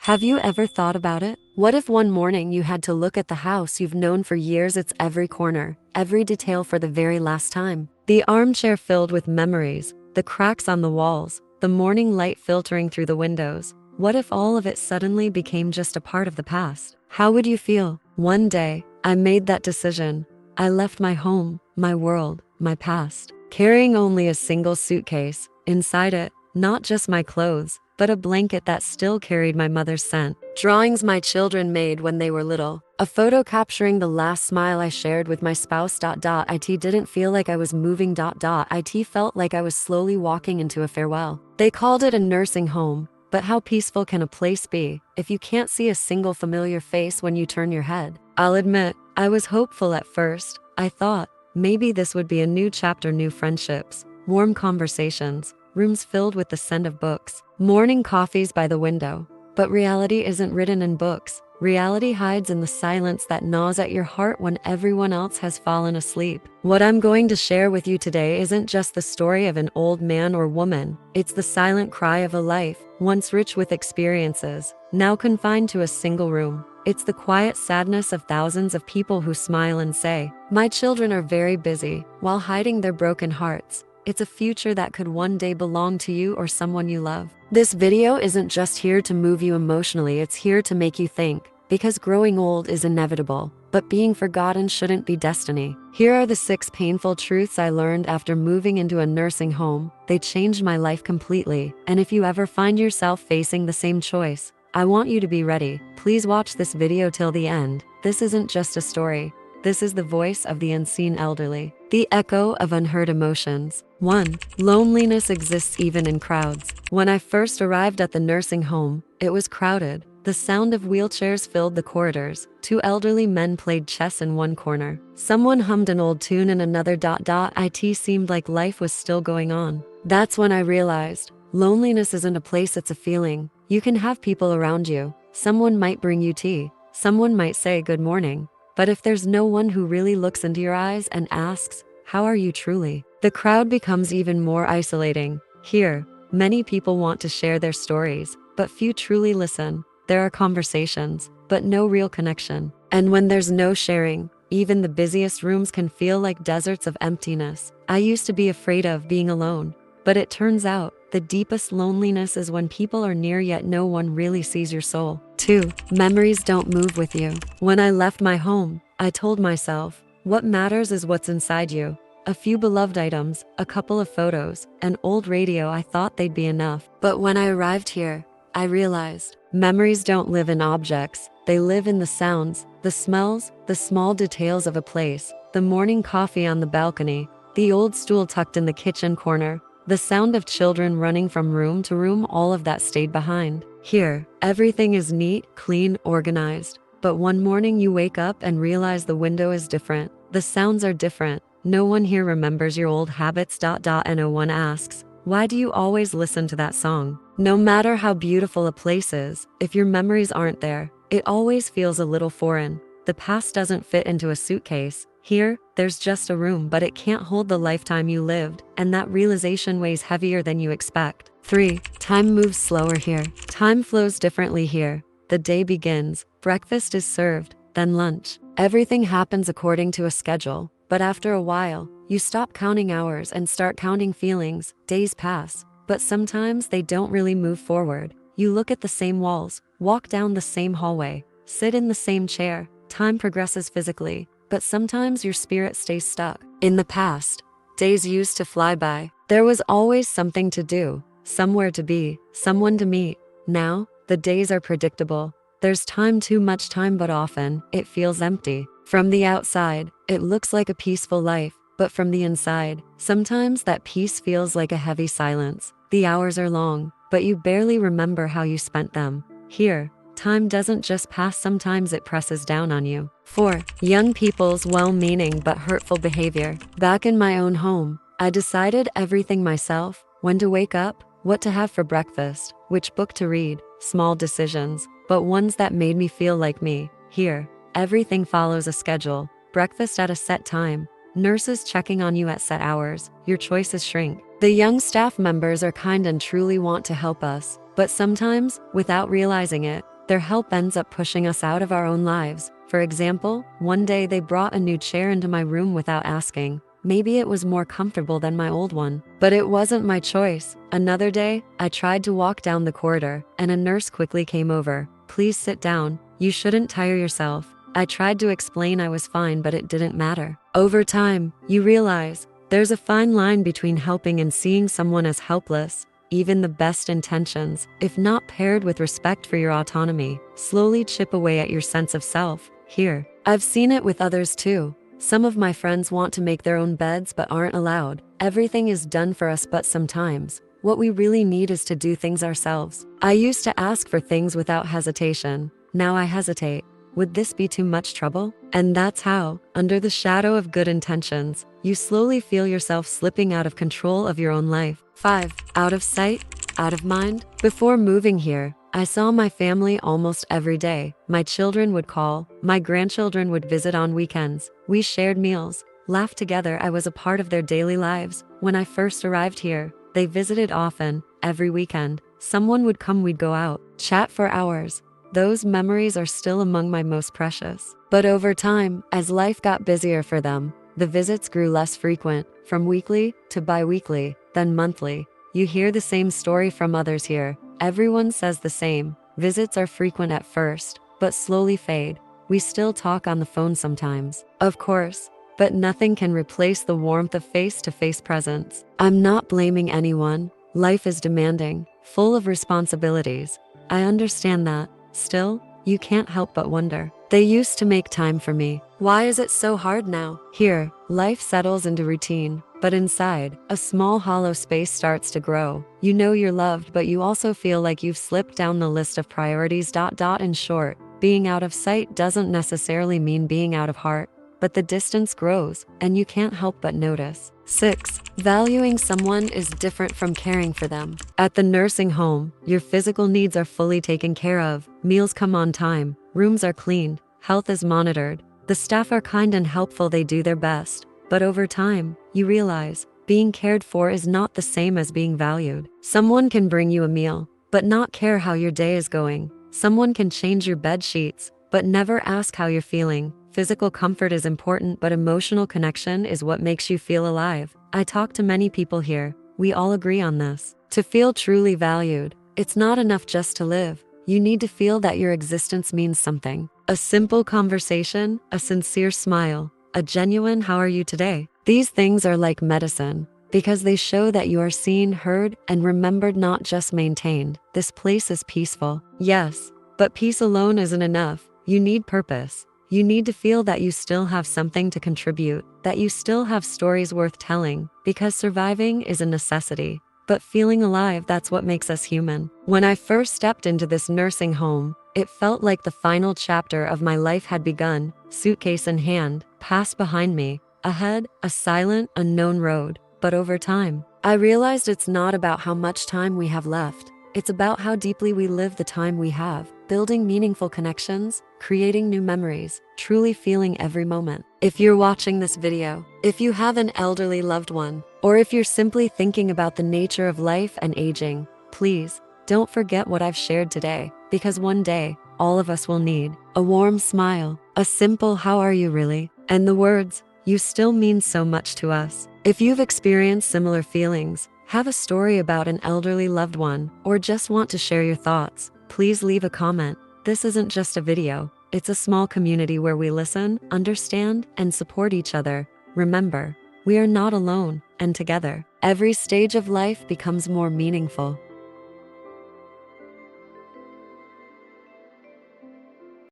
Have you ever thought about it? What if one morning you had to look at the house you've known for years, its every corner, every detail for the very last time? The armchair filled with memories, the cracks on the walls, the morning light filtering through the windows. What if all of it suddenly became just a part of the past? How would you feel? One day, I made that decision. I left my home, my world, my past, carrying only a single suitcase. Inside it, not just my clothes, but a blanket that still carried my mother's scent, drawings my children made when they were little, a photo capturing the last smile I shared with my spouse. It didn't feel like I was moving. It felt like I was slowly walking into a farewell. They called it a nursing home, but how peaceful can a place be if you can't see a single familiar face when you turn your head? I'll admit, I was hopeful at first. I thought, maybe this would be a new chapter, new friendships, warm conversations, rooms filled with the scent of books, morning coffees by the window. But reality isn't written in books. Reality hides in the silence that gnaws at your heart when everyone else has fallen asleep. What I'm going to share with you today isn't just the story of an old man or woman. It's the silent cry of a life, once rich with experiences, now confined to a single room. It's the quiet sadness of thousands of people who smile and say, "My children are very busy," while hiding their broken hearts. It's a future that could one day belong to you or someone you love. This video isn't just here to move you emotionally, it's here to make you think. Because growing old is inevitable, but being forgotten shouldn't be destiny. Here are the 6 painful truths I learned after moving into a nursing home. They changed my life completely. And if you ever find yourself facing the same choice, I want you to be ready. Please watch this video till the end. This isn't just a story. This is the voice of the unseen elderly, the echo of unheard emotions. 1. Loneliness exists even in crowds. When I first arrived at the nursing home, it was crowded. The sound of wheelchairs filled the corridors. 2 elderly men played chess in one corner. Someone hummed an old tune in another. It seemed like life was still going on. That's when I realized, loneliness isn't a place, it's a feeling. You can have people around you. Someone might bring you tea. Someone might say good morning. But if there's no one who really looks into your eyes and asks, "How are you truly?" the crowd becomes even more isolating. Here, many people want to share their stories, but few truly listen. There are conversations, but no real connection. And when there's no sharing, even the busiest rooms can feel like deserts of emptiness. I used to be afraid of being alone, but it turns out the deepest loneliness is when people are near yet no one really sees your soul. 2. Memories don't move with you. When I left my home, I told myself, what matters is what's inside you. A few beloved items, a couple of photos, an old radio. I thought they'd be enough. But when I arrived here, I realized memories don't live in objects. They live in the sounds, the smells, the small details of a place. The morning coffee on the balcony, the old stool tucked in the kitchen corner, the sound of children running from room to room. All of that stayed behind. Here, everything is neat, clean, organized. But one morning you wake up and realize the window is different. The sounds are different. No one here remembers your old habits. And no one asks, why do you always listen to that song? No matter how beautiful a place is, if your memories aren't there, it always feels a little foreign. The past doesn't fit into a suitcase. Here, there's just a room, but it can't hold the lifetime you lived, and that realization weighs heavier than you expect. 3. Time moves slower here. Time flows differently here. The day begins, breakfast is served, then lunch. Everything happens according to a schedule, but after a while, you stop counting hours and start counting feelings. Days pass, but sometimes they don't really move forward. You look at the same walls, walk down the same hallway, sit in the same chair. Time progresses physically, but sometimes your spirit stays stuck. In the past, days used to fly by. There was always something to do, somewhere to be, someone to meet. Now, the days are predictable. There's time, too much time, but often, it feels empty. From the outside, it looks like a peaceful life, but from the inside, sometimes that peace feels like a heavy silence. The hours are long, but you barely remember how you spent them. Here, time doesn't just pass, sometimes it presses down on you. 4. Young people's well-meaning but hurtful behavior. Back in my own home, I decided everything myself: when to wake up, what to have for breakfast, which book to read. Small decisions, but ones that made me feel like me. Here, everything follows a schedule. Breakfast at a set time, nurses checking on you at set hours. Your choices shrink. The young staff members are kind and truly want to help us, But sometimes, without realizing it, their help ends up pushing us out of our own lives. For example, one day they brought a new chair into my room without asking. Maybe it was more comfortable than my old one, but it wasn't my choice. Another day, I tried to walk down the corridor, and a nurse quickly came over. "Please sit down. You shouldn't tire yourself." I tried to explain I was fine, but it didn't matter. Over time, you realize there's a fine line between helping and seeing someone as helpless. Even the best intentions, if not paired with respect for your autonomy, slowly chip away at your sense of self. Here, I've seen it with others too. Some of my friends want to make their own beds but aren't allowed. Everything is done for us, but sometimes, what we really need is to do things ourselves. I used to ask for things without hesitation. Now I hesitate. Would this be too much trouble? And that's how, under the shadow of good intentions, you slowly feel yourself slipping out of control of your own life. 5. Out of sight, out of mind. Before moving here, I saw my family almost every day. My children would call, my grandchildren would visit on weekends. We shared meals, laughed together. I was a part of their daily lives. When I first arrived here, they visited often, every weekend. Someone would come, we'd go out, chat for hours. Those memories are still among my most precious. But over time, as life got busier for them, the visits grew less frequent, from weekly to bi-weekly, then monthly. You hear the same story from others here. Everyone says the same. Visits are frequent at first, but slowly fade. We still talk on the phone sometimes, of course, but nothing can replace the warmth of face-to-face presence. I'm not blaming anyone. Life is demanding, full of responsibilities. I understand that. Still, you can't help but wonder. They used to make time for me. Why is it so hard now? Here, life settles into routine, but inside, a small hollow space starts to grow. You know you're loved, but you also feel like you've slipped down the list of priorities. In short, being out of sight doesn't necessarily mean being out of heart, but the distance grows, and you can't help but notice. 6. Valuing someone is different from caring for them. At the nursing home, your physical needs are fully taken care of. Meals come on time, rooms are cleaned, health is monitored. The staff are kind and helpful, they do their best. But over time, you realize being cared for is not the same as being valued. Someone can bring you a meal, but not care how your day is going. Someone can change your bed sheets, but never ask how you're feeling. Physical comfort is important, but emotional connection is what makes you feel alive. I talk to many people here. We all agree on this. To feel truly valued, it's not enough just to live. You need to feel that your existence means something. A simple conversation, a sincere smile, a genuine "how are you today?" These things are like medicine, because they show that you are seen, heard, and remembered, not just maintained. This place is peaceful. Yes, but peace alone isn't enough. You need purpose. You need to feel that you still have something to contribute, that you still have stories worth telling, because surviving is a necessity. But feeling alive, that's what makes us human. When I first stepped into this nursing home, it felt like the final chapter of my life had begun. Suitcase in hand, past behind me, ahead, a silent, unknown road. But over time, I realized it's not about how much time we have left. It's about how deeply we live the time we have, building meaningful connections, creating new memories, truly feeling every moment. If you're watching this video, if you have an elderly loved one, or if you're simply thinking about the nature of life and aging, please don't forget what I've shared today, because one day, all of us will need a warm smile, a simple "how are you really?" and the words, "you still mean so much to us." If you've experienced similar feelings, have a story about an elderly loved one, or just want to share your thoughts, please leave a comment. This isn't just a video, it's a small community where we listen, understand, and support each other. Remember, we are not alone, and together, every stage of life becomes more meaningful.